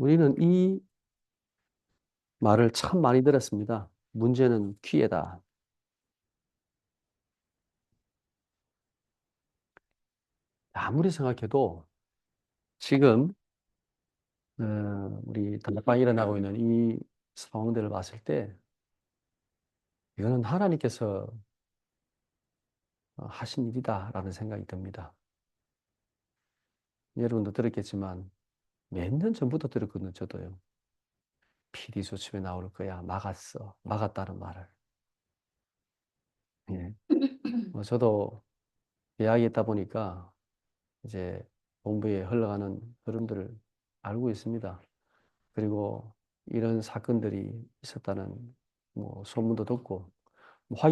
우리는 이 말을 참 많이 들었습니다. 문제는 기회다. 아무리 생각해도 지금 우리 다락방에 일어나고 있는 이 상황들을 봤을 때 이거는 하나님께서 하신 일이다라는 생각이 듭니다. 여러분도 들었겠지만 몇 년 전부터 들었거든요. 저도요. PD수첩에 나올 거야. 막았어. 막았다는 말을. 예. 저도 대학에 있다 보니까 이제 공부에 흘러가는 흐름들을 알고 있습니다. 그리고 이런 사건들이 있었다는 뭐 소문도 듣고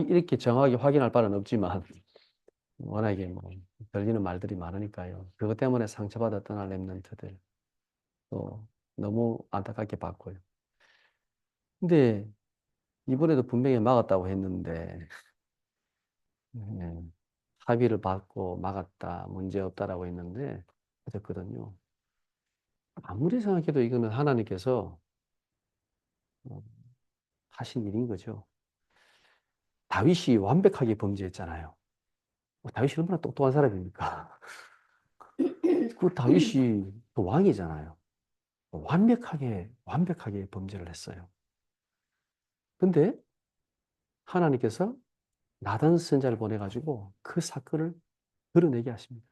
이렇게 정확하게 확인할 바는 없지만 워낙에 뭐 들리는 말들이 많으니까요. 그것 때문에 상처받아 떠날 랩런트들 또 너무 안타깝게 봤고요. 근데 이번에도 분명히 막았다고 했는데 예, 합의를 받고 막았다, 문제 없다라고 했는데 그랬거든요. 아무리 생각해도 이거는 하나님께서 어, 하신 일인 거죠. 다윗이 완벽하게 범죄했잖아요. 다윗이 얼마나 똑똑한 사람입니까? 그 다윗이 또 왕이잖아요. 완벽하게 범죄를 했어요. 근데 하나님께서 나단 선자를 보내가지고 그 사건을 드러내게 하십니다.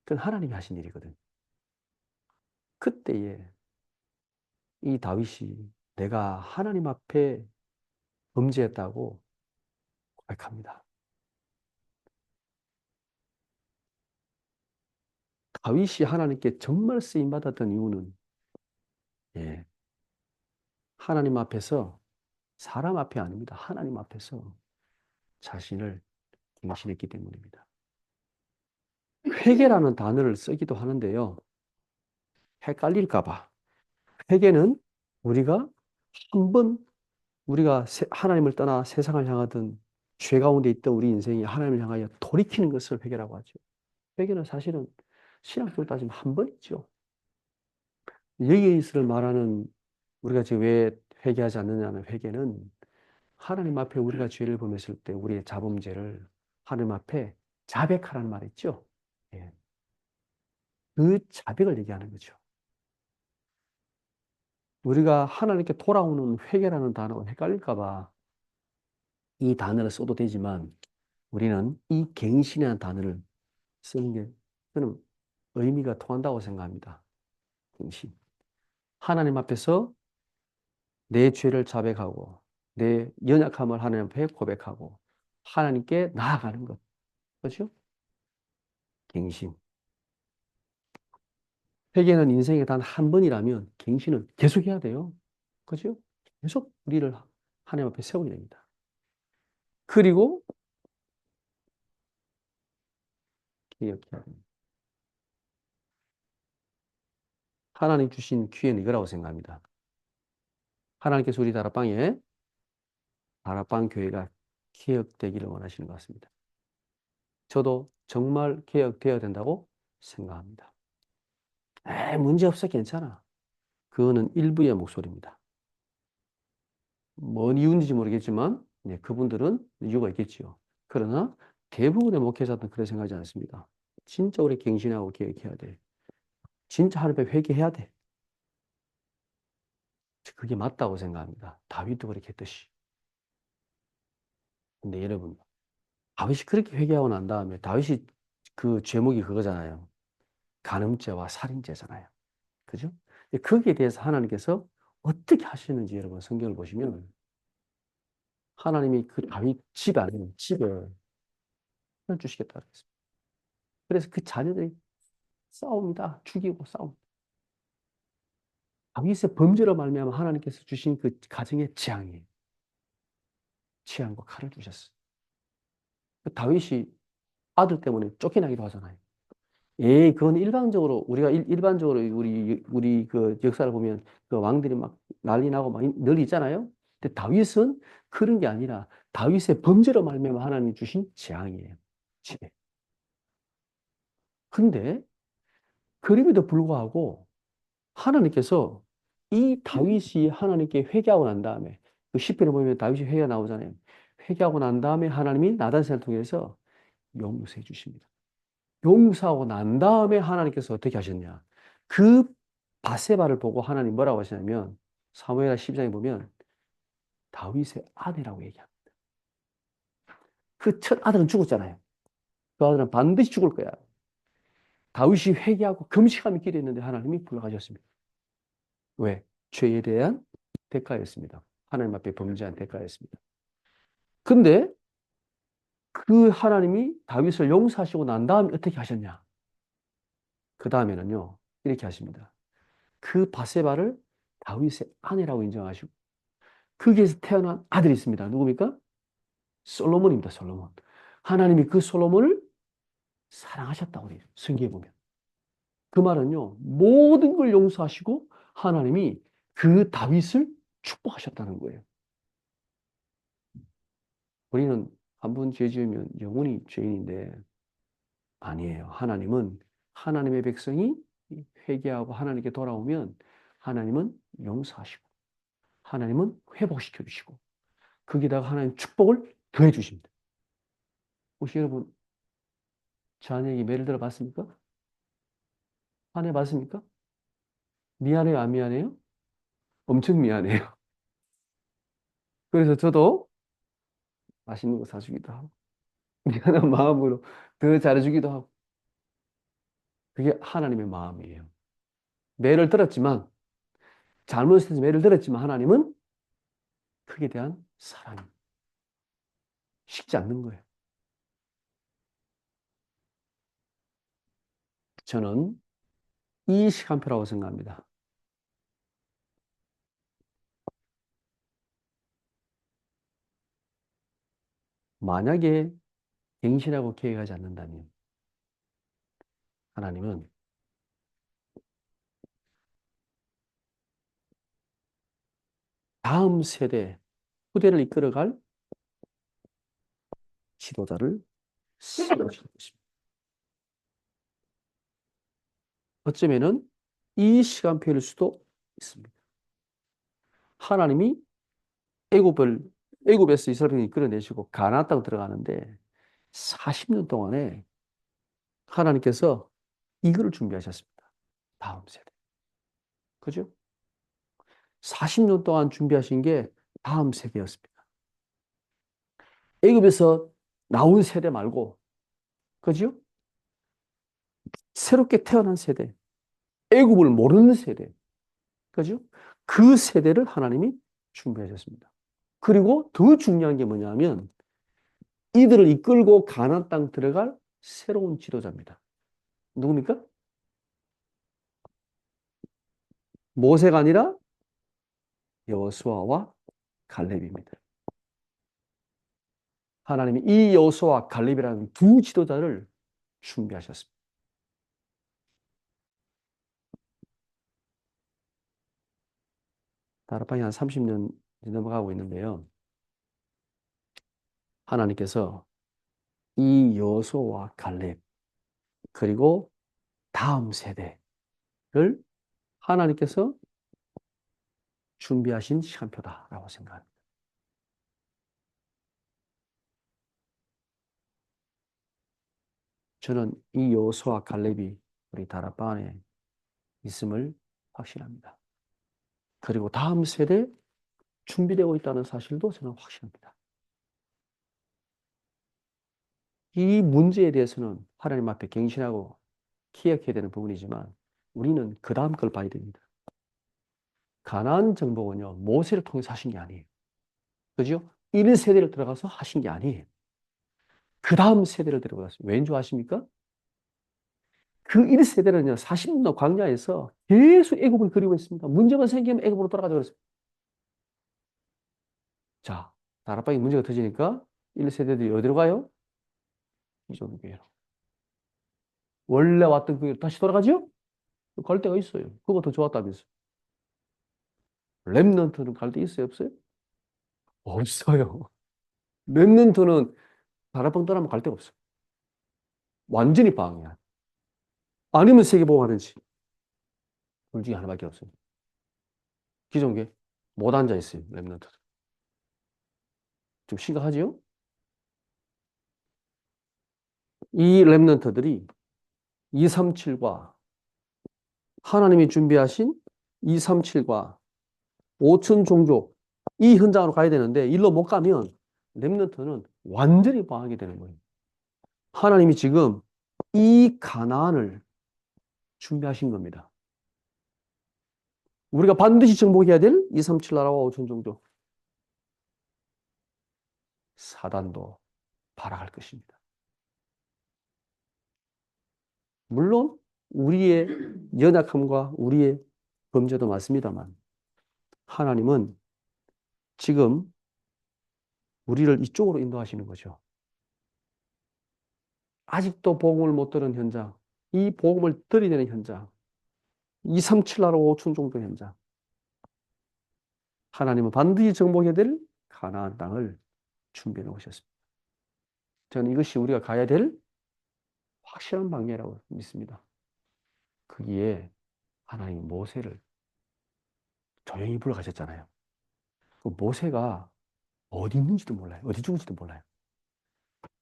그건 하나님이 하신 일이거든요. 그때에 이 다윗이 내가 하나님 앞에 범죄했다고 고백합니다. 다윗이 하나님께 정말 쓰임받았던 이유는 예, 하나님 앞에서 사람 앞에 아닙니다. 하나님 앞에서 자신을 갱신했기 때문입니다. 회개라는 단어를 쓰기도 하는데요. 헷갈릴까 봐. 회개는 우리가 한번 우리가 하나님을 떠나 세상을 향하던 죄 가운데 있던 우리 인생이 하나님을 향하여 돌이키는 것을 회개라고 하죠. 회개는 사실은 신학적으로 따지면 한 번이죠. 여기에 있을 말하는 우리가 지금 왜 회개하지 않느냐는 회개는 하나님 앞에 우리가 죄를 범했을 때 우리의 자범죄를 하나님 앞에 자백하라는 말 있죠. 예. 그 자백을 얘기하는 거죠. 우리가 하나님께 돌아오는 회개라는 단어가 헷갈릴까 봐 이 단어를 써도 되지만 우리는 이 갱신이라는 단어를 쓰는 게 저는 의미가 통한다고 생각합니다. 갱신. 하나님 앞에서 내 죄를 자백하고 내 연약함을 하나님 앞에 고백하고 하나님께 나아가는 것. 그렇죠? 갱신. 회개는 인생에 단 한 번이라면 갱신은 계속 해야 돼요. 그렇죠? 계속 우리를 하나님 앞에 세우게 됩니다. 그리고 기억해야 됩니다. 하나님 주신 기회는 이거라고 생각합니다. 하나님께서 우리 다락방에 다락방 교회가 개혁되기를 원하시는 것 같습니다. 저도 정말 개혁되어야 된다고 생각합니다. 문제 없어 괜찮아. 그거는 일부의 목소리입니다. 뭔 이유인지 모르겠지만 그분들은 이유가 있겠지요. 그러나 대부분의 목회자들은 그렇게 생각하지 않습니다. 진짜 우리 갱신하고 개혁해야 돼. 진짜 하나님 앞에 회개해야 돼. 그게 맞다고 생각합니다. 다윗도 그렇게 했듯이. 근데 여러분, 다윗이 그렇게 회개하고 난 다음에 다윗이 그 제목이 그거잖아요. 간음죄와 살인죄잖아요. 그죠? 거기에 대해서 하나님께서 어떻게 하시는지 여러분 성경을 보시면 하나님이 그 다윗 집에 주시겠다 그랬습니다. 그래서 그 자녀들이 싸웁니다. 죽이고 싸웁니다. 다윗의 범죄로 말미암아 하나님께서 주신 그 가정의 재앙이에요. 재앙과 칼을 주셨어요. 그 다윗이 아들 때문에 쫓겨나기도 하잖아요. 그건 일반적으로 우리가 일반적으로 우리 그 역사를 보면 그 왕들이 막 난리 나고 막 늘 있잖아요. 근데 다윗은 그런 게 아니라 다윗의 범죄로 말미암아 하나님이 주신 재앙이에요. 집에. 근데 그럼에도 불구하고 하나님께서 이 다윗이 하나님께 회개하고 난 다음에 그 시편에 보면 다윗이 회개가 나오잖아요. 회개하고 난 다음에 하나님이 나단세를 통해서 용서해 주십니다. 용서하고 난 다음에 하나님께서 어떻게 하셨냐? 그 바세바를 보고 하나님 뭐라고 하시냐면 사무엘하 12장에 보면 다윗의 아내라고 얘기합니다. 그 첫 아들은 죽었잖아요. 그 아들은 반드시 죽을 거야. 다윗이 회개하고 금식하며 기도했는데 하나님이 불러가셨습니다. 왜? 죄에 대한 대가였습니다. 하나님 앞에 범죄한 대가였습니다. 근데 그 하나님이 다윗을 용서하시고 난 다음에 어떻게 하셨냐? 그 다음에는요, 이렇게 하십니다. 그 바세바를 다윗의 아내라고 인정하시고, 거기에서 태어난 아들이 있습니다. 누굽니까? 솔로몬입니다, 솔로몬. 하나님이 그 솔로몬을 사랑하셨다고 그래요. 성경에 보면. 그 말은요, 모든 걸 용서하시고 하나님이 그 다윗을 축복하셨다는 거예요. 우리는 한 번 죄 지으면 영원히 죄인인데 아니에요. 하나님은 하나님의 백성이 회개하고 하나님께 돌아오면 하나님은 용서하시고 하나님은 회복시켜 주시고 거기다가 하나님 축복을 더해 주십니다. 혹시 여러분 자녀에게 매를 들어 봤습니까? 화내 봤습니까? 미안해요, 안 미안해요? 엄청 미안해요. 그래서 저도 맛있는 거 사주기도 하고 미안한 마음으로 더 잘해주기도 하고 그게 하나님의 마음이에요. 매를 들었지만 잘못해서 매를 들었지만 하나님은 그에 대한 사랑이 식지 않는 거예요. 저는 이 시간표라고 생각합니다. 만약에 갱신하고 계획하지 않는다면 하나님은 다음 세대, 후대를 이끌어갈 지도자를 세우실 것입니다. 어쩌면은 이 시간표일 수도 있습니다. 하나님이 애굽을 애굽에서 이스라엘을 이끌어내시고 가나안 땅 들어가는데 40년 동안에 하나님께서 이거를 준비하셨습니다. 다음 세대. 그죠? 40년 동안 준비하신 게 다음 세대였습니다. 애굽에서 나온 세대 말고, 그죠? 새롭게 태어난 세대, 애굽을 모르는 세대, 그죠? 그 세대를 하나님이 준비하셨습니다. 그리고 더 중요한 게 뭐냐면 이들을 이끌고 가나안 땅 들어갈 새로운 지도자입니다. 누굽니까? 모세가 아니라 여호수아와 갈렙입니다. 하나님이 이 여호수아와 갈렙이라는 두 지도자를 준비하셨습니다. 다락방이 한 30년 넘어가고 있는데요. 하나님께서 이 여호수아와 갈렙 그리고 다음 세대를 하나님께서 준비하신 시간표다라고 생각합니다. 저는 이 여호수아 갈렙이 우리 다락방 안에 있음을 확신합니다. 그리고 다음 세대 준비되고 있다는 사실도 저는 확신합니다. 이 문제에 대해서는 하나님 앞에 갱신하고 기억해야 되는 부분이지만 우리는 그 다음 걸 봐야 됩니다. 가나안 정복은요, 모세를 통해서 하신 게 아니에요. 그죠? 1세대를 들어가서 하신 게 아니에요. 그 다음 세대를 들어갔어요. 왠 줄 아십니까? 그 1세대는요, 40년 광야에서 계속 애굽을 그리워했습니다. 문제가 생기면 애굽으로 돌아가자 그랬어요. 자, 다락방에 문제가 터지니까 1세대들이 어디로 가요? 이쪽 교회로. 원래 왔던 그 교회로 다시 돌아가죠? 갈 데가 있어요. 그거 더 좋았다면서. 렘넌트는 갈 데 있어요, 없어요? 없어요. 렘넌트는 다락방 떠나면 갈 데가 없어. 완전히 방이야. 아니면 세계보험하든지. 둘 중에 하나밖에 없어요. 기존계 못 앉아 있어요. 랩런트. 좀 심각하지요? 이 랩런트들이 237과 하나님이 준비하신 237과 5천 종족 이 현장으로 가야 되는데 일로 못 가면 렘넌트는 완전히 망하게 되는 거예요. 하나님이 지금 이 가나안을 준비하신 겁니다. 우리가 반드시 정복해야 될 237 나라와 5천 종족. 사단도 발악할 것입니다. 물론 우리의 연약함과 우리의 범죄도 많습니다만 하나님은 지금 우리를 이쪽으로 인도하시는 거죠. 아직도 복음을 못 들은 현장, 이 복음을 들이대는 현장, 237 나라 5천 종족 현장. 하나님은 반드시 정복해야 될 가나안 땅을 준비해 놓으셨습니다. 저는 이것이 우리가 가야 될 확실한 방향이라고 믿습니다. 거기에 하나님이 모세를 조용히 불러가셨잖아요. 그 모세가 어디 있는지도 몰라요. 어디 죽은지도 몰라요.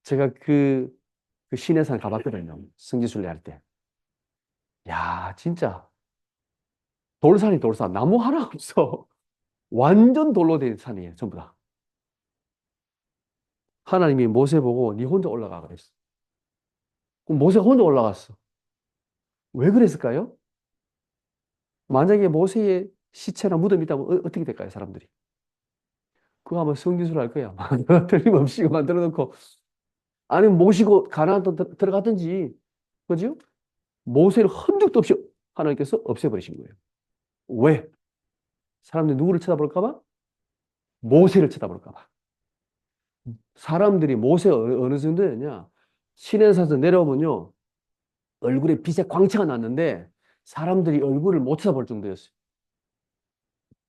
제가 그 시내산 가봤거든요. 성지순례 할 때. 야, 진짜 돌산이 돌산. 나무 하나 없어. 완전 돌로 된 산이에요. 전부 다. 하나님이 모세 보고 네 혼자 올라가 그랬어. 그럼 모세가 혼자 올라갔어. 왜 그랬을까요? 만약에 모세의 시체나 무덤이 있다면 어떻게 될까요, 사람들이? 그거 아마 성기술 할 거야. 틀림없이 만들어 놓고, 아니면 모시고 가나안 들어가든지, 그죠? 모세를 흔적도 없이 하나님께서 없애버리신 거예요. 왜? 사람들이 누구를 쳐다볼까봐? 모세를 쳐다볼까봐. 사람들이 모세가 어느 정도였냐? 시내산에서 내려오면요, 얼굴에 빛의 광채가 났는데, 사람들이 얼굴을 못 쳐다볼 정도였어요.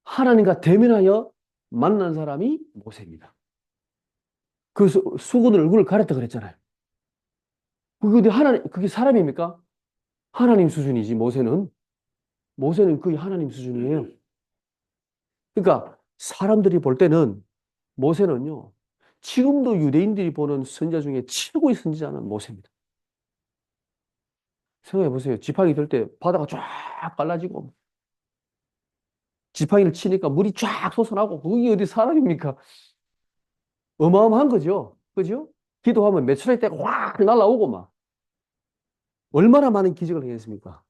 하나님과 대면하여 만난 사람이 모세입니다. 그 수군 얼굴을 가렸다 그랬잖아요. 그게 사람입니까? 하나님 수준이지, 모세는. 모세는 거의 하나님 수준이에요. 그러니까 사람들이 볼 때는 모세는요, 지금도 유대인들이 보는 선지자 중에 최고의 선지자는 모세입니다. 생각해 보세요. 지팡이 들 때 바다가 쫙 갈라지고, 지팡이를 치니까 물이 쫙 솟아나고, 그게 어디 사람입니까? 어마어마한 거죠. 그죠? 기도하면 메추라기 때가 확 날아오고 막. 얼마나 많은 기적을 행했습니까?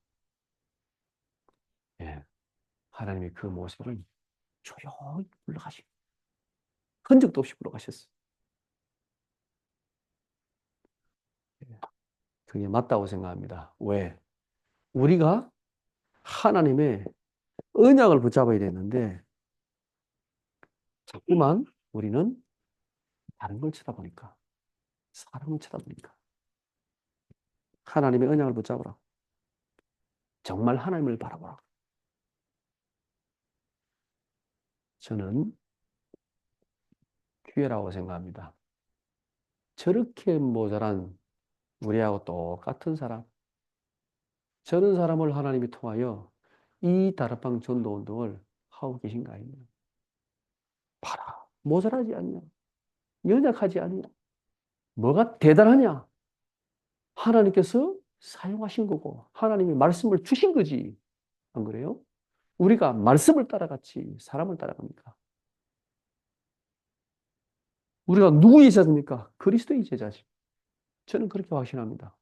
예. 하나님이 그 모습을 조용히 불러가시고, 흔적도 없이 불러가셨어요. 예. 그게 맞다고 생각합니다. 왜? 우리가 하나님의 언약을 붙잡아야 되는데, 자꾸만 우리는 다른 걸 쳐다보니까, 사람을 쳐다보니까, 하나님의 언약을 붙잡으라. 정말 하나님을 바라보라. 저는 기회라고 생각합니다. 저렇게 모자란 우리하고 똑같은 사람, 저런 사람을 하나님이 통하여 이 다락방 전도 운동을 하고 계신 거 아닙니까? 봐라, 모자라지 않냐? 연약하지 않냐? 뭐가 대단하냐? 하나님께서 사용하신 거고, 하나님이 말씀을 주신 거지. 안 그래요? 우리가 말씀을 따라갔지, 사람을 따라갑니까? 우리가 누구의 제자입니까? 그리스도의 제자지. 저는 그렇게 확신합니다.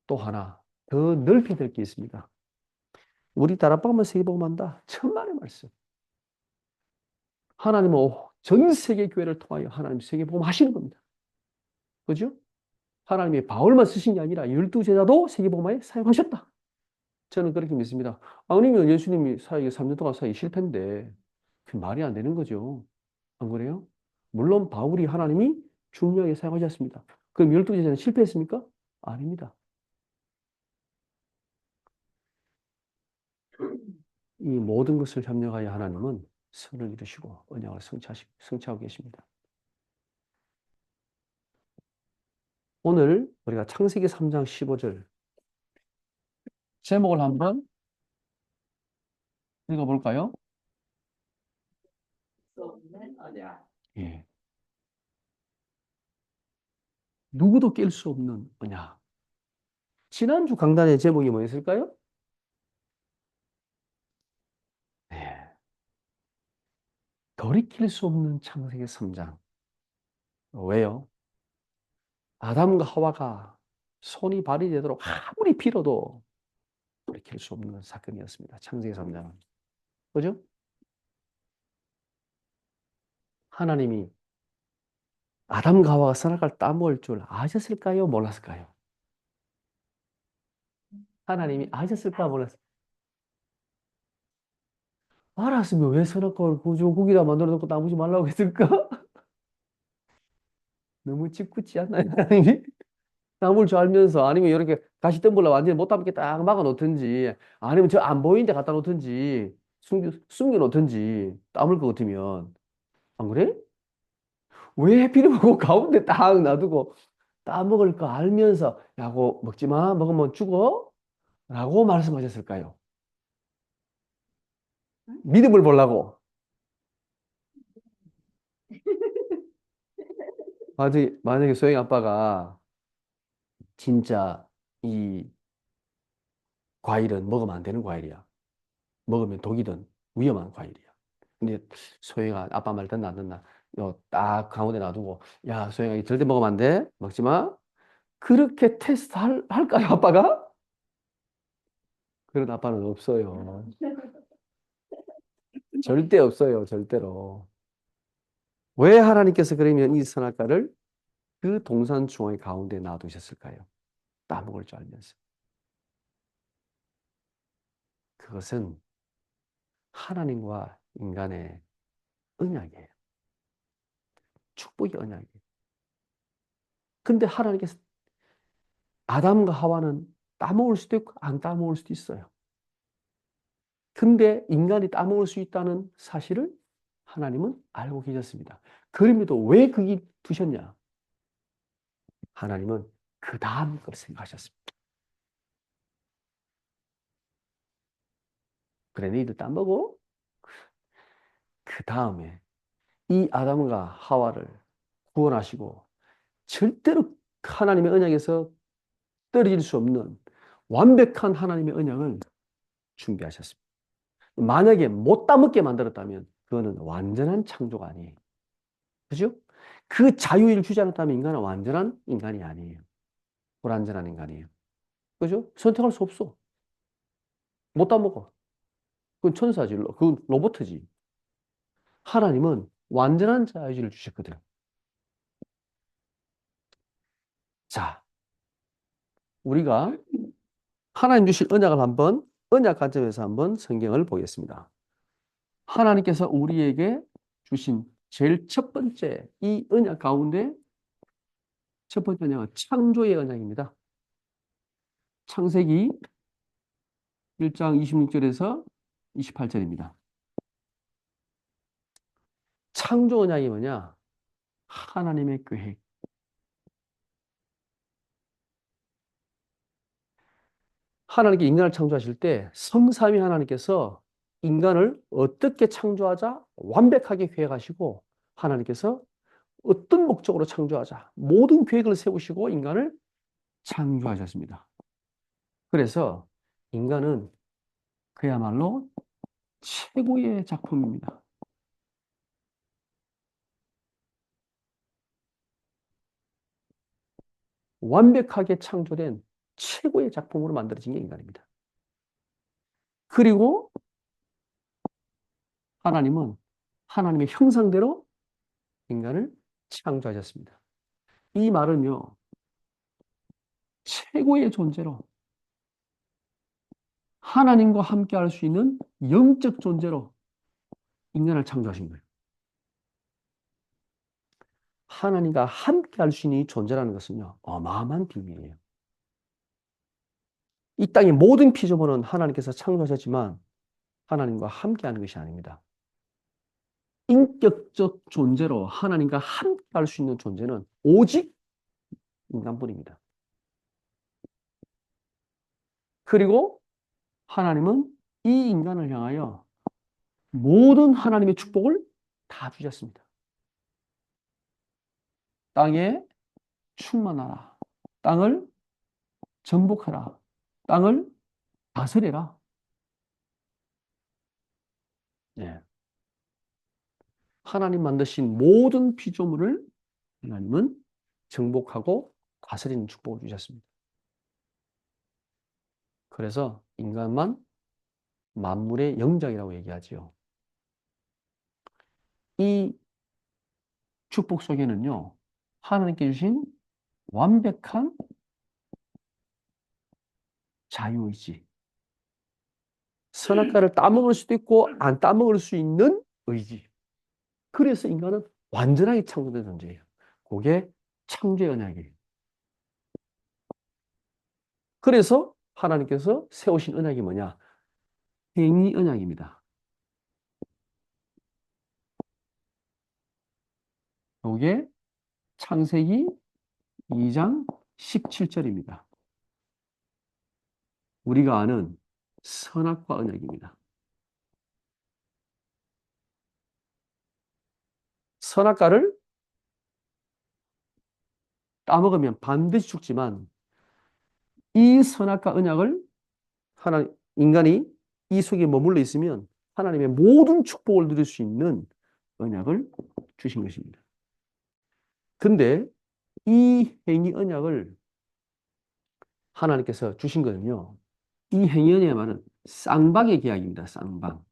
또 하나, 더 넓게 될 게 있습니다. 우리 다락방만 세계복음한다. 천만의 말씀. 하나님은 전 세계 교회를 통하여 하나님 세계복음 하시는 겁니다. 그죠? 하나님이 바울만 쓰신 게 아니라 12제자도 세계복음화에 사용하셨다. 저는 그렇게 믿습니다. 아니면 예수님이 사역에 3년 동안 사역이 실패인데 그 말이 안 되는 거죠. 안 그래요? 물론 바울이 하나님이 중요하게 사용하셨습니다. 그럼 12제자는 실패했습니까? 아닙니다. 이 모든 것을 협력하여 하나님은 선을 이루시고 언약을 성취하고 계십니다. 오늘 우리가 창세기 3장 15절 제목을 한번 읽어볼까요? 예. 누구도 깰 수 없는 언약. 지난주 강단의 제목이 뭐였을까요? 네. 돌이킬 수 없는 창세기 3장. 왜요? 아담과 하와가 손이 발이 되도록 아무리 빌어도 돌이킬 수 없는 사건이었습니다. 창세기 3장은. 그죠? 하나님이 아담과 하와가 선악과를 따먹을 줄 아셨을까요? 몰랐을까요? 하나님이 아셨을까? 몰랐을까? 알았으면 왜 선악과를 구조 고기다 만들어 놓고 따먹지 말라고 했을까? 너무 짓궂지 않나요, 하나님이? 나물 줄 알면서 아니면 이렇게 가시덤불로 완전히 못 담게 딱 막아 놓든지 아니면 저 안 보이는 데 갖다 놓든지 숨겨 놓든지 따물 것 같으면 안 그래? 왜 해피를 고 가운데 딱 놔두고 따먹을 거 알면서 야고 먹지 마 먹으면 죽어? 라고 말씀하셨을까요? 믿음을 보려고 만약에 소영이 아빠가 진짜 이 과일은 먹으면 안 되는 과일이야. 먹으면 독이든 위험한 과일이야. 근데 소영아 아빠 말 듣나 안 듣나? 딱 가운데 놔두고 야 소영아 이거 절대 먹으면 안 돼. 먹지 마. 그렇게 테스트 할까요 아빠가? 그런 아빠는 없어요. 절대 없어요. 절대로. 왜 하나님께서 그러면 이 선악과를 그 동산 중앙의 가운데 놔두셨을까요? 따먹을 줄 알면서. 그것은 하나님과 인간의 언약이에요. 축복의 언약이에요. 근데 하나님께서 아담과 하와는 따먹을 수도 있고 안 따먹을 수도 있어요. 근데 인간이 따먹을 수 있다는 사실을 하나님은 알고 계셨습니다. 그럼에도 왜 거기 두셨냐? 하나님은 그 다음 걸 생각하셨습니다. 그래, 너희들 따먹어? 그 다음에 이 아담과 하와를 구원하시고 절대로 하나님의 언약에서 떨어질 수 없는 완벽한 하나님의 언약을 준비하셨습니다. 만약에 못 따먹게 만들었다면 그거는 완전한 창조가 아니에요. 그죠? 그 자유를 주지 않았다면 인간은 완전한 인간이 아니에요. 불완전한 인간이에요. 그죠? 선택할 수 없어. 못 따먹어. 그건 천사지. 그건 로봇이지. 하나님은 완전한 자유를 주셨거든. 자, 우리가 하나님 주신 언약을 한번, 언약 관점에서 한번 성경을 보겠습니다. 하나님께서 우리에게 주신 제일 첫 번째 이 언약 가운데 첫 번째 언약은 창조의 언약입니다. 창세기 1장 26절에서 28절입니다. 창조 언약이 뭐냐? 하나님의 계획. 하나님께 인간을 창조하실 때 성삼위 하나님께서 인간을 어떻게 창조하자 완벽하게 계획하시고 하나님께서 어떤 목적으로 창조하자 모든 계획을 세우시고 인간을 창조하셨습니다. 그래서 인간은 그야말로 최고의 작품입니다. 완벽하게 창조된 최고의 작품으로 만들어진 게 인간입니다. 그리고 하나님은 하나님의 형상대로 인간을 창조하셨습니다. 이 말은요, 최고의 존재로 하나님과 함께 할 수 있는 영적 존재로 인간을 창조하신 거예요. 하나님과 함께 할 수 있는 이 존재라는 것은요, 어마어마한 비밀이에요. 이 땅의 모든 피조물은 하나님께서 창조하셨지만 하나님과 함께 하는 것이 아닙니다. 인격적 존재로 하나님과 함께 할 수 있는 존재는 오직 인간뿐입니다. 그리고 하나님은 이 인간을 향하여 모든 하나님의 축복을 다 주셨습니다. 땅에 충만하라. 땅을 정복하라. 땅을 다스려라. 예. 하나님 만드신 모든 피조물을 하나님은 정복하고 다스리는 축복을 주셨습니다. 그래서 인간만 만물의 영장이라고 얘기하지요. 이 축복 속에는요, 하나님께 주신 완벽한 자유의지, 선악과를 따먹을 수도 있고 안 따먹을 수 있는 의지. 그래서 인간은 완전하게 창조된 존재예요. 그게 창조의 언약이에요. 그래서 하나님께서 세우신 언약이 뭐냐? 행위 언약입니다. 이게 창세기 2장 17절입니다. 우리가 아는 선악과 언약입니다. 선악과를 따먹으면 반드시 죽지만 이 선악과 언약을 인간이 이 속에 머물러 있으면 하나님의 모든 축복을 누릴 수 있는 언약을 주신 것입니다. 근데 이 행위 언약을 하나님께서 주신 거는요. 이 행위 언약의 말은 쌍방의 계약입니다. 쌍방.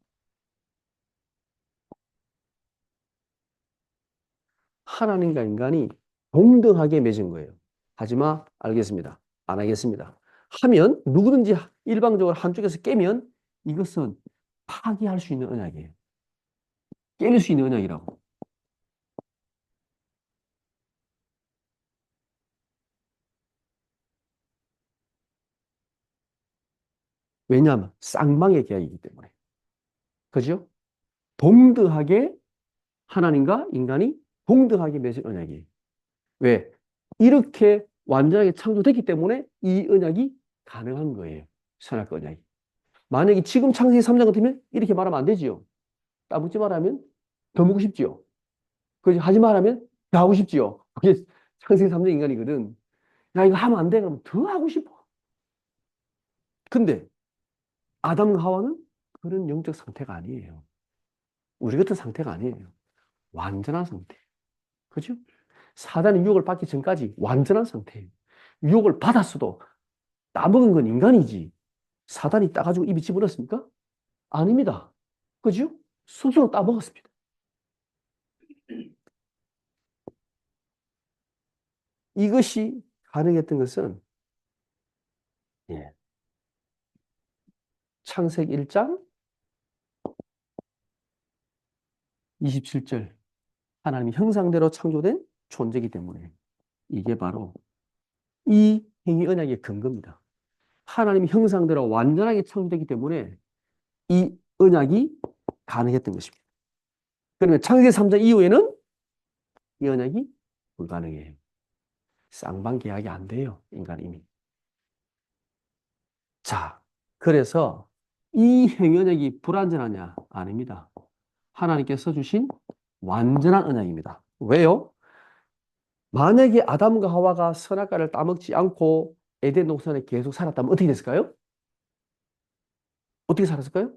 하나님과 인간이 동등하게 맺은 거예요. 하지마, 알겠습니다. 안 하겠습니다. 하면 누구든지 일방적으로 한쪽에서 깨면 이것은 파기할 수 있는 언약이에요. 깨릴 수 있는 언약이라고. 왜냐하면 쌍방의 계약이기 때문에. 그죠? 동등하게 하나님과 인간이 동등하게 맺은 언약이에요. 왜? 이렇게 완전하게 창조됐기 때문에 이 언약이 가능한 거예요. 선악과 언약이. 만약에 지금 창세기 3장 같으면 이렇게 말하면 안 되지요. 따먹지 말하면 더 먹고 싶지요. 그지? 하지 말하면 더 하고 싶지요. 그게 창세기 3장 인간이거든. 야, 이거 하면 안 돼. 그러면 더 하고 싶어. 근데 아담과 하와는 그런 영적 상태가 아니에요. 우리 같은 상태가 아니에요. 완전한 상태. 그죠? 사단의 유혹을 받기 전까지 완전한 상태예요. 유혹을 받았어도 따먹은 건 인간이지. 사단이 따가지고 입에 집어넣습니까? 아닙니다. 그죠? 스스로 따먹었습니다. 이것이 가능했던 것은 예. 창세기 1장 27절 하나님 형상대로 창조된 존재이기 때문에 이게 바로 이 행위 언약의 근거입니다. 하나님 형상대로 완전하게 창조되기 때문에 이 언약이 가능했던 것입니다. 그러면 창세기 3장 이후에는 이 언약이 불가능해요. 쌍방계약이 안 돼요. 인간 이미. 자, 그래서 이 행위 언약이 불완전하냐? 아닙니다. 하나님께서 주신 완전한 언약입니다. 왜요? 만약에 아담과 하와가 선악과를 따먹지 않고 에덴 동산에 계속 살았다면 어떻게 됐을까요? 어떻게 살았을까요?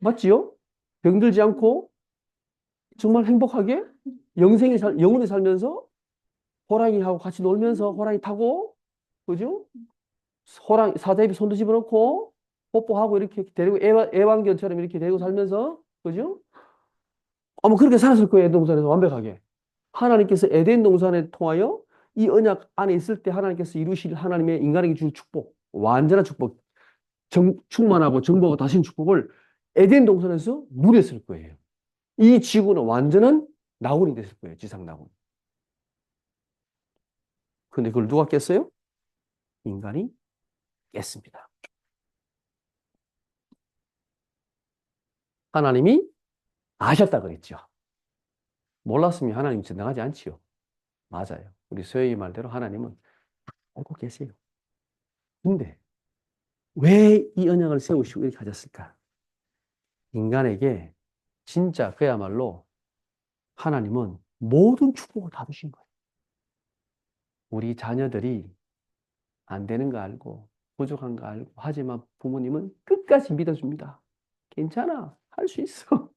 맞지요? 병들지 않고 정말 행복하게 영원히 살면서 호랑이하고 같이 놀면서 호랑이 타고 그죠? 호랑이 사자입에 손도 집어넣고 뽀뽀하고 이렇게 데리고 애완견처럼 이렇게 데리고 살면서 그죠? 아마 그렇게 살았을 거예요. 에덴 동산에서 완벽하게. 하나님께서 에덴 동산에 통하여 이 언약 안에 있을 때 하나님께서 이루실 하나님의 인간에게 줄 축복, 완전한 축복, 충만하고 정복하고 다신 축복을 에덴 동산에서 누렸을 거예요. 이 지구는 완전한 낙원이 됐을 거예요. 지상 낙원. 근데 그걸 누가 깼어요? 인간이 깼습니다. 하나님이 아셨다 그랬죠. 몰랐으면 하나님 전능하지 않지요. 맞아요. 우리 소영이 말대로 하나님은 알고 계세요. 근데 왜 이 언약을 세우시고 이렇게 하셨을까? 인간에게 진짜 그야말로 하나님은 모든 축복을 다 주신 거예요. 우리 자녀들이 안 되는 거 알고 부족한 거 알고 하지만 부모님은 끝까지 믿어줍니다. 괜찮아. 할 수 있어.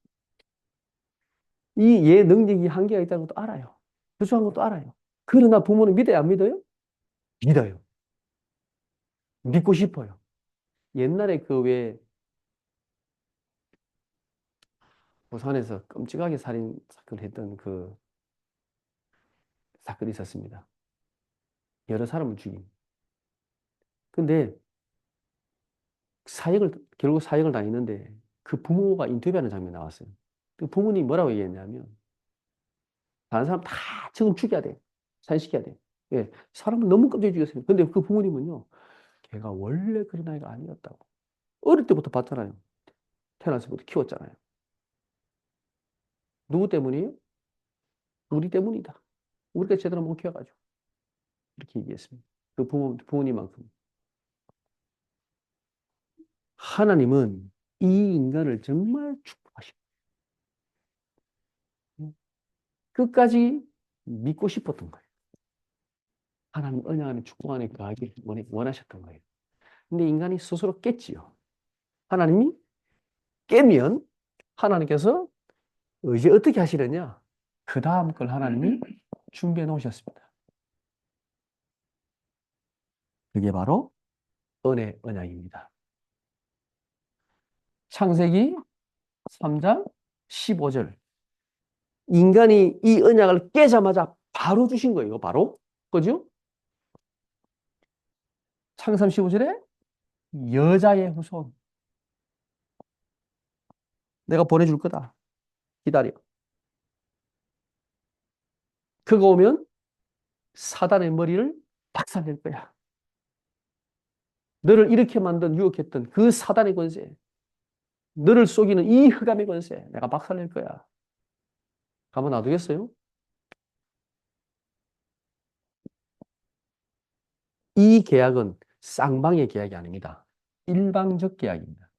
이 얘 능력이 한계가 있다는 것도 알아요. 부족한 것도 알아요. 그러나 부모는 믿어요, 안 믿어요? 믿어요. 믿고 싶어요. 옛날에 그 왜 부산에서 끔찍하게 살인 사건을 했던 그 사건이 있었습니다. 여러 사람을 죽인. 근데 결국 사형을 당했는데 그 부모가 인터뷰하는 장면이 나왔어요. 그 부모님이 뭐라고 얘기했냐면 다른 사람 다 지금 죽여야 돼. 살인시켜야 돼. 예, 사람을 너무 끔찍이 죽였어요. 근데 그 부모님은요, 걔가 원래 그런 아이가 아니었다고. 어릴 때부터 봤잖아요. 태어나서부터 키웠잖아요. 누구 때문이에요? 우리 때문이다. 우리가 제대로 못 키워가지고. 이렇게 얘기했습니다. 그 부모님만큼. 하나님은 이 인간을 정말 축복하십니다. 끝까지 믿고 싶었던 거예요. 하나님 언약 안에 축복 안에 거하길 원하셨던 거예요. 근데 인간이 스스로 깼지요. 하나님이 깨면 하나님께서 이제 어떻게 하시느냐? 그 다음 걸 하나님이 준비해 놓으셨습니다. 그게 바로 은혜 언약입니다. 창세기 3장 15절. 인간이 이 언약을 깨자마자 바로 주신 거예요. 바로. 그죠? 창세기 3 15절에 여자의 후손. 내가 보내줄 거다. 기다려. 그거 오면 사단의 머리를 박살낼 거야. 너를 이렇게 만든 유혹했던 그 사단의 권세, 너를 속이는 이 흑암의 권세, 내가 박살낼 거야. 가만 놔두겠어요? 이 계약은 쌍방의 계약이 아닙니다. 일방적 계약입니다.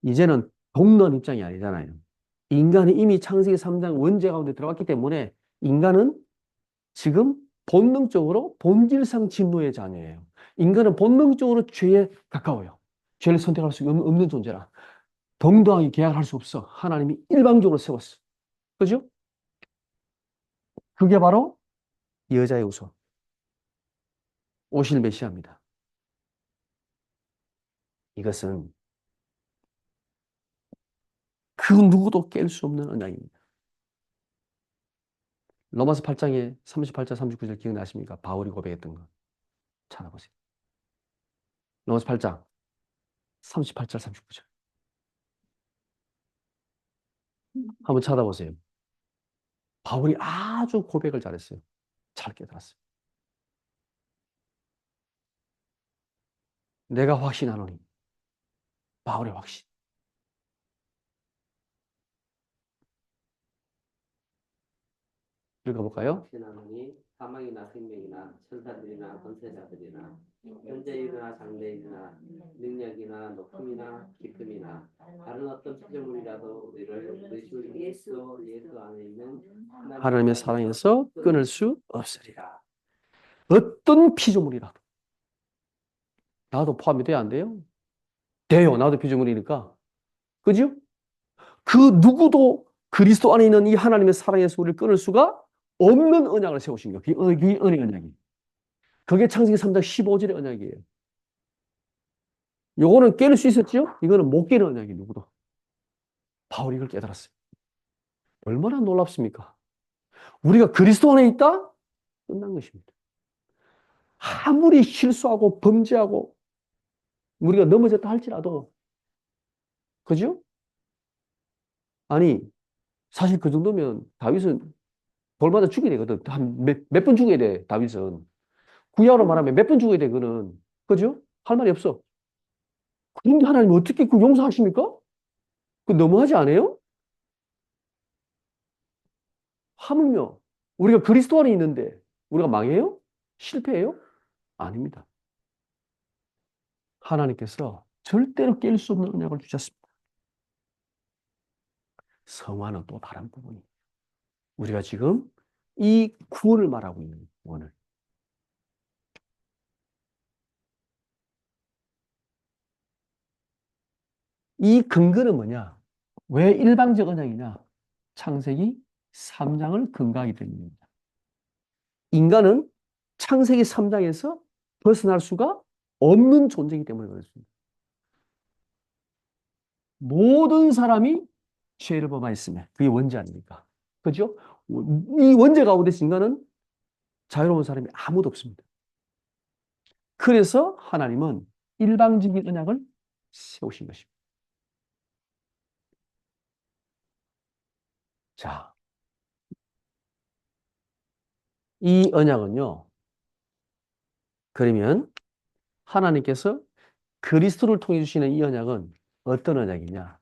이제는 동론 입장이 아니잖아요. 인간이 이미 창세기 3장 원죄 가운데 들어갔기 때문에 인간은 지금 본능적으로 본질상 진노의 자녀예요. 인간은 본능적으로 죄에 가까워요. 죄를 선택할 수 없는 존재라. 동등하게 계약할 수 없어. 하나님이 일방적으로 세웠어. 그죠? 그게 바로 여자의 후손, 오실 메시아입니다. 이것은 그 누구도 깰 수 없는 언약입니다. 로마서 8장에 38절, 39절 기억나십니까? 바울이 고백했던 거. 찾아보세요. 로마서 8장 38절, 39절. 한번 찾아보세요. 바울이 아주 고백을 잘했어요. 잘 깨달았어요. 내가 확신하노니. 바울의 확신. 읽어볼까요? 신하노니 사망이나 생명이나 천사들이나 권세자들이나 현재일이나 장래일이나 능력이나 높음이나 깊음이나 다른 어떤 피조물이라도 우리 주 예수 안에 있는 하나님의 사랑에서 끊을 수 없으리라. 어떤 피조물이라도. 나도 포함이 돼야 안 돼요? 돼요. 나도 피조물이니까. 그죠? 그 누구도 그리스도 안에 있는 이 하나님의 사랑에서 우리를 끊을 수가 없는 언약을 세우신 거예요. 그게 은혜 언약이. 그게 창세기 3장 15절의 언약이에요. 요거는 깨를 수 있었죠? 이거는 못 깨는 언약이 누구도. 바울이 이걸 깨달았어요. 얼마나 놀랍습니까? 우리가 그리스도 안에 있다? 끝난 것입니다. 아무리 실수하고 범죄하고 우리가 넘어졌다 할지라도, 그죠? 아니, 사실 그 정도면 다윗은 돌마다 죽여야 되거든. 몇 번 죽여야 돼, 다윗은. 구약으로 말하면 몇 번 죽어야 돼, 그는. 그죠? 할 말이 없어. 그런데 하나님 어떻게 그 용서하십니까? 그 너무하지 않아요? 하물며 우리가 그리스도 안에 있는데 우리가 망해요? 실패해요? 아닙니다. 하나님께서 절대로 깰 수 없는 언약을 주셨습니다. 성화는 또 다른 부분이. 우리가 지금 이 구원을 말하고 있는 구원을. 이 근거는 뭐냐? 왜 일방적 언약이냐? 창세기 3장을 근거하기 때문입니다. 인간은 창세기 3장에서 벗어날 수가 없는 존재이기 때문에 그렇습니다. 모든 사람이 죄를 범하였으며 그게 원죄 아닙니까? 그죠? 이 원죄 가운데서 인간은 자유로운 사람이 아무도 없습니다. 그래서 하나님은 일방적인 언약을 세우신 것입니다. 자, 이 언약은요. 그러면 하나님께서 그리스도를 통해 주시는 이 언약은 어떤 언약이냐?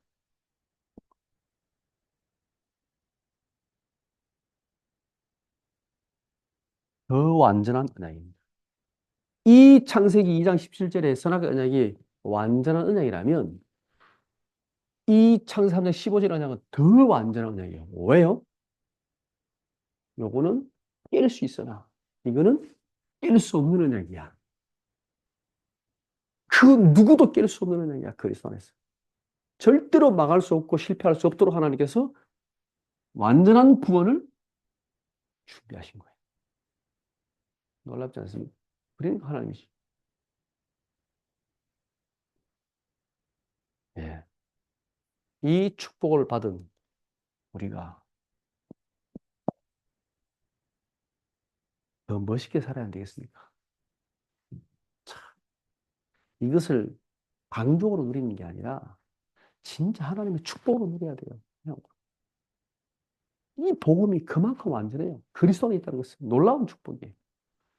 더 완전한 언약입니다. 이 창세기 2장 17절의 선악 언약이 완전한 언약이라면 이 창세기 3장 15절 언약은 더 완전한 언약이에요. 왜요? 요거는 깰 수 있으나 이거는 깰 수 없는 언약이야. 그 누구도 깰 수 없는 언약이야. 그리스도 안에서. 절대로 망할 수 없고 실패할 수 없도록 하나님께서 완전한 구원을 준비하신 거예요. 놀랍지 않습니까? 그러니까 하나님이시. 예. 이 축복을 받은 우리가 더 멋있게 살아야 안 되겠습니까? 참, 이것을 방종으로 누리는 게 아니라 진짜 하나님의 축복으로 누려야 돼요. 그냥 이 복음이 그만큼 완전해요. 그리스도 안에 있다는 것은 놀라운 축복이에요.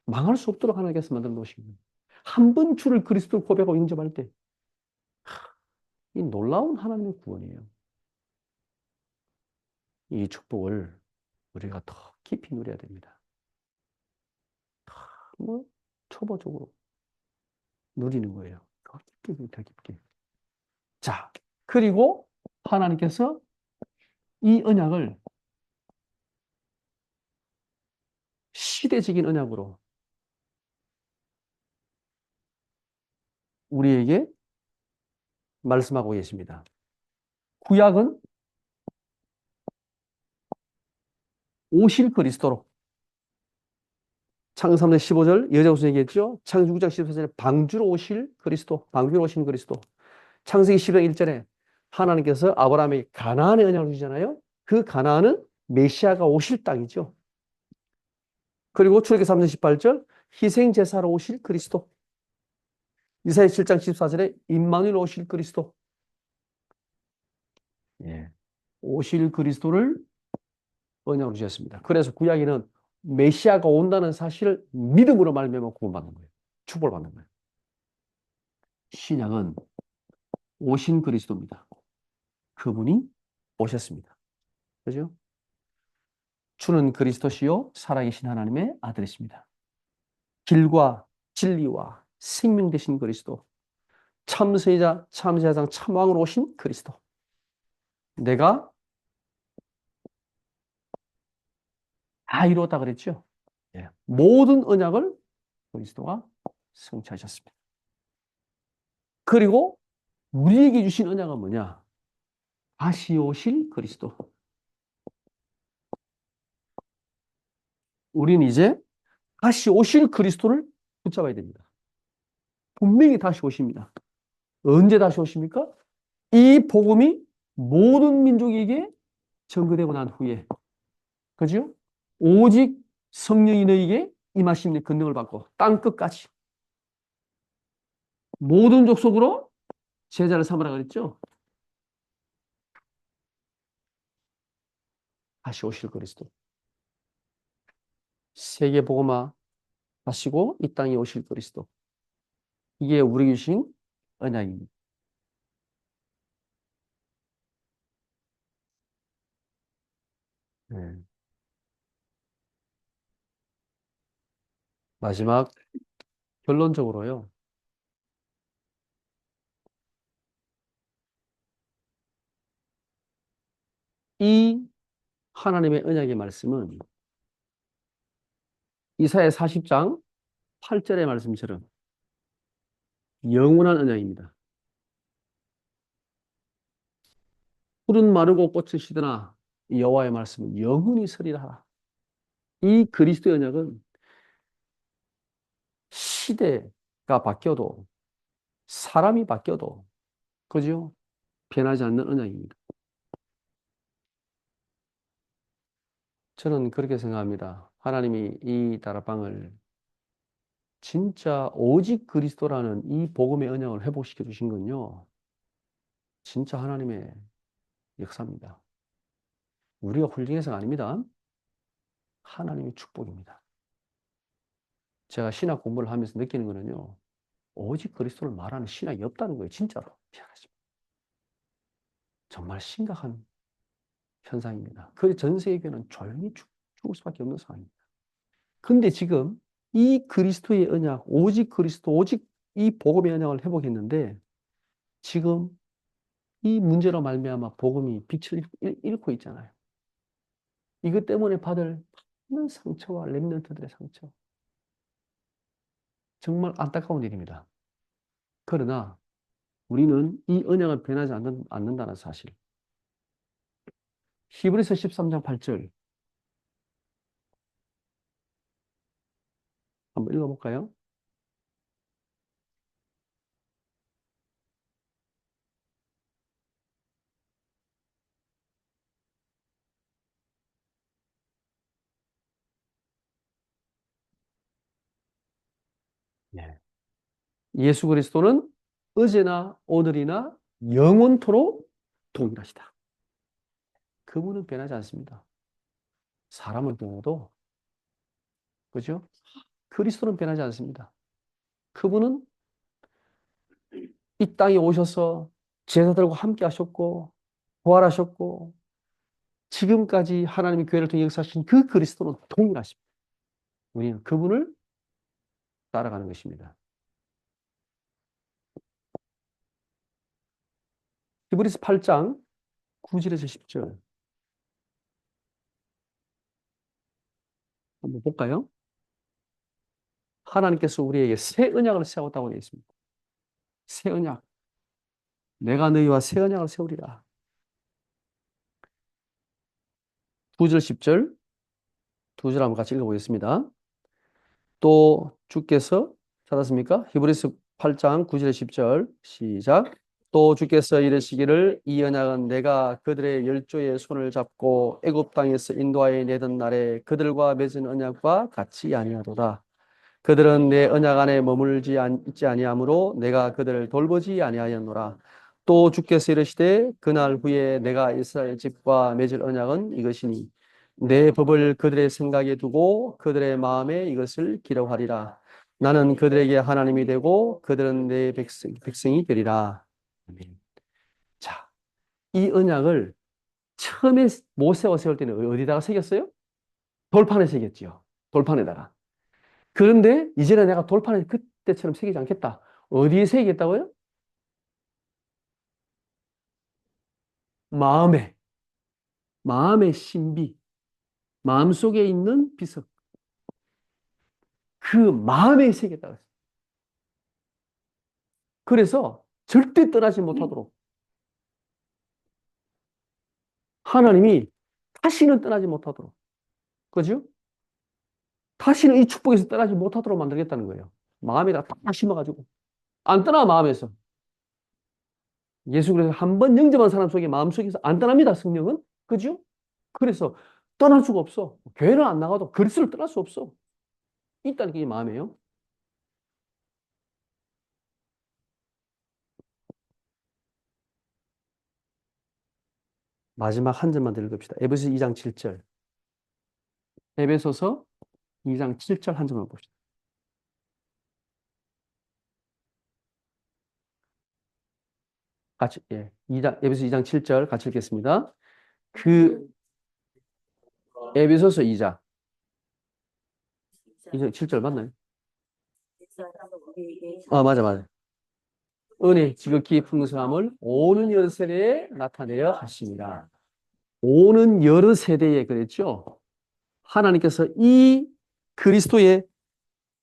망할 수 없도록 하나님께서 만들어 놓으신 거예요. 한 번 주를 그리스도를 고백하고 인정할 때 이 놀라운 하나님의 구원이에요. 이 축복을 우리가 더 깊이 누려야 됩니다. 뭐 초보적으로 누리는 거예요. 더 깊게, 더 깊게. 자, 그리고 하나님께서 이 언약을 시대적인 언약으로 우리에게 말씀하고 계십니다. 구약은 오실 그리스도로 창세기 3장 15절 여자 우선 얘기했죠. 창세기 6장 14절에 방주로 오실 그리스도, 방주로 오신 그리스도. 창세기 10장 1절에 하나님께서 아브라함에게 가나안의 언약을 주잖아요. 그 가나안은 메시아가 오실 땅이죠. 그리고 출애굽기 3장 18절 희생 제사로 오실 그리스도. 이사야 7장 14절에 임마누엘 오실 그리스도. 예. 오실 그리스도를 언약으로 주셨습니다. 그래서 구약에는 메시아가 온다는 사실을 믿음으로 말미암아 구원받는 거예요. 축복을 받는 거예요. 신약은 오신 그리스도입니다. 그분이 오셨습니다. 그죠? 주는 그리스도시요 살아계신 하나님의 아들이십니다. 길과 진리와 생명 되신 그리스도, 참세자, 참세자장, 참왕으로 오신 그리스도. 내가 다 이루었다 그랬죠? 예. 모든 언약을 그리스도가 성취하셨습니다. 그리고 우리에게 주신 언약은 뭐냐? 다시 오실 그리스도. 우리는 이제 다시 오실 그리스도를 붙잡아야 됩니다. 분명히 다시 오십니다. 언제 다시 오십니까? 이 복음이 모든 민족에게 전거되고 난 후에, 그죠? 오직 성령이 너에게 임하심의 권능을 받고 땅 끝까지 모든 족속으로 제자를 삼으라 그랬죠? 다시 오실 그리스도. 세계 복음화 하시고 이 땅에 오실 그리스도. 이게 우리 주신 언약입니다. 네. 마지막 결론적으로요. 이 하나님의 언약의 말씀은 이사야 40장 8절의 말씀처럼 영원한 언약입니다. 푸른 마르고 꽃이 시드나 이 여호와의 말씀은 영원히 서리라. 이 그리스도의 언약은 시대가 바뀌어도 사람이 바뀌어도 그죠? 변하지 않는 언약입니다. 저는 그렇게 생각합니다. 하나님이 이 다락방을 진짜 오직 그리스도라는 이 복음의 언약을 회복시켜 주신 건요. 진짜 하나님의 역사입니다. 우리가 훌륭해서가 아닙니다. 하나님의 축복입니다. 제가 신학 공부를 하면서 느끼는 거는요. 오직 그리스도를 말하는 신학이 없다는 거예요. 진짜로. 미안하지만. 정말 심각한 현상입니다. 그 전 세계 교회는 조용히 죽을 수밖에 없는 상황입니다. 근데 지금 이 그리스도의 언약, 오직 그리스도, 오직 이 복음의 언약을 회복했는데 지금 이 문제로 말미암아 복음이 빛을 잃고 있잖아요. 이것 때문에 받을 많은 상처와 렘넌트들의 상처. 정말 안타까운 일입니다. 그러나 우리는 이 언약을 변하지 않는다는 사실. 히브리서 13장 8절 한번 읽어볼까요? 네. 예수 그리스도는 어제나 오늘이나 영원토록 동일하시다. 그분은 변하지 않습니다. 사람은 변해도, 그죠? 그리스도는 변하지 않습니다. 그분은 이 땅에 오셔서 제자들과 함께 하셨고, 부활하셨고, 지금까지 하나님의 교회를 통해 역사하신 그 그리스도는 동일하십니다. 우리는 그분을 따라가는 것입니다. 히브리서 8장 9절에서 10절 한번 볼까요? 하나님께서 우리에게 새 언약을 세웠다고 되어 있습니다. 새 언약. 내가 너희와 새 언약을 세우리라. 9절, 10절 두 절 한번 같이 읽어보겠습니다. 또 주께서 찾았습니까? 히브리서 8장 9절 10절 시작. 또 주께서 이르시기를 이 언약은 내가 그들의 열조의 손을 잡고 애굽 땅에서 인도하여 내던 날에 그들과 맺은 언약과 같이 아니하도다. 그들은 내 언약 안에 머물지 있지 아니하므로 내가 그들을 돌보지 아니하였노라. 또 주께서 이르시되 그날 후에 내가 이스라엘 집과 맺을 언약은 이것이니 내 법을 그들의 생각에 두고 그들의 마음에 이것을 기록하리라. 나는 그들에게 하나님이 되고 그들은 내 백성이 되리라. 아멘. 자, 이 언약을 처음에 모세가 세울 때는 어디다가 새겼어요? 돌판에 새겼지요. 돌판에다가. 그런데 이제는 내가 돌판에 그때처럼 새기지 않겠다. 어디에 새기겠다고요? 마음에. 마음의 신비. 마음속에 있는 비석. 그 마음에 새기겠다고 했어요. 그래서 절대 떠나지 못하도록 하나님이 다시는 떠나지 못하도록. 그죠? 다시는 이 축복에서 떠나지 못하도록 만들겠다는 거예요. 마음에다 다 심어가지고. 안 떠나, 마음에서. 예수 그래서 한 번 영접한 사람 속에 마음속에서 안 떠납니다, 성령은. 그죠? 그래서 떠날 수가 없어. 교회를 안 나가도 그리스도를 떠날 수 없어. 있다는 게 마음이에요. 마지막 한 절만 더 읽읍시다. 에베소서 2장 7절. 에베소서 2장 7절 한 절만 봅시다. 같이, 예. 에베소서 2장 7절 같이 읽겠습니다. 그, 에베소서 2장. 7절 맞나요? 맞아, 맞아. 은혜, 지극히 풍성함을 오는 여러 세대에 나타내어 하십니다. 오는 여러 세대에 그랬죠. 하나님께서 이 그리스도의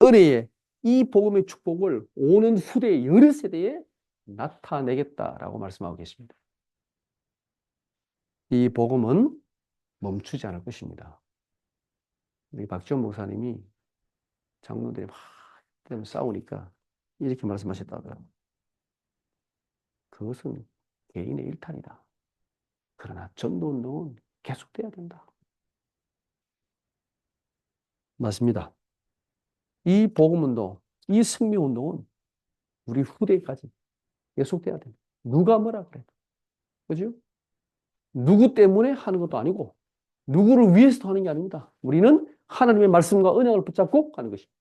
은혜에 이 복음의 축복을 오는 후대 여러 세대에 나타내겠다라고 말씀하고 계십니다. 이 복음은 멈추지 않을 것입니다. 우리 박지원 목사님이 장로들이 막 때문에 싸우니까 이렇게 말씀하셨다더라고요. 그것은 개인의 일탈이다. 그러나 전도운동은 계속돼야 된다. 맞습니다. 이 복음운동, 이 승리운동은 우리 후대까지 계속돼야 됩니다. 누가 뭐라 그래. 그죠? 누구 때문에 하는 것도 아니고 누구를 위해서 하는 게 아닙니다. 우리는 하나님의 말씀과 언약을 붙잡고 가는 것입니다.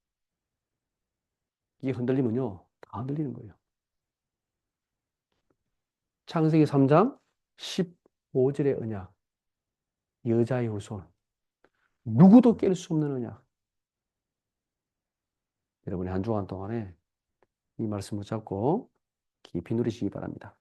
이게 흔들리면요. 다 흔들리는 거예요. 창세기 3장 15절의 언약. 여자의 후손. 누구도 깰 수 없는 언약. 여러분이 한 주간 동안에 이 말씀 붙잡고 깊이 누리시기 바랍니다.